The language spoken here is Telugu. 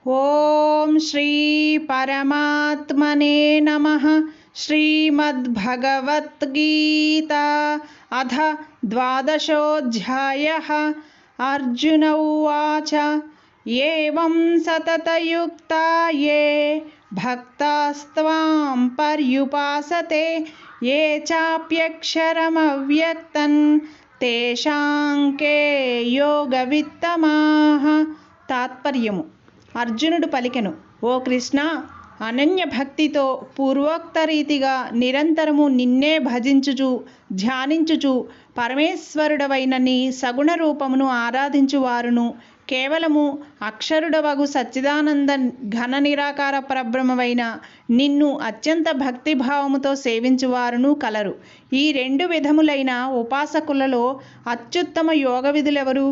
ఓం శ్రీ పరమాత్మనే నమః. శ్రీమద్భగవద్గీత అథ ద్వాదశోऽధ్యాయः. అర్జున ఉవాచ ఏవం సతతయుక్తా యే భక్తాస్త్వాం పర్యుపాసతే ఏ చాప్యక్షరమవ్యక్తం తేషాం కే యోగవిత్తమాః. తాత్పర్యము: అర్జునుడు పలికెను, ఓ కృష్ణ, అనన్య భక్తితో పూర్వోక్త రీతిగా నిరంతరము నిన్నే భజించుచు ధ్యానించుచు పరమేశ్వరుడవైన నీ సగుణ రూపమును ఆరాధించువారును, కేవలము అక్షరుడవగు సచ్చిదానంద ఘన నిరాకార పరబ్రహ్మవైన నిన్ను అత్యంత భక్తిభావముతో సేవించువారును కలరు. ఈ రెండు విధములైన ఉపాసకులలో అత్యుత్తమ యోగ విధులెవరు?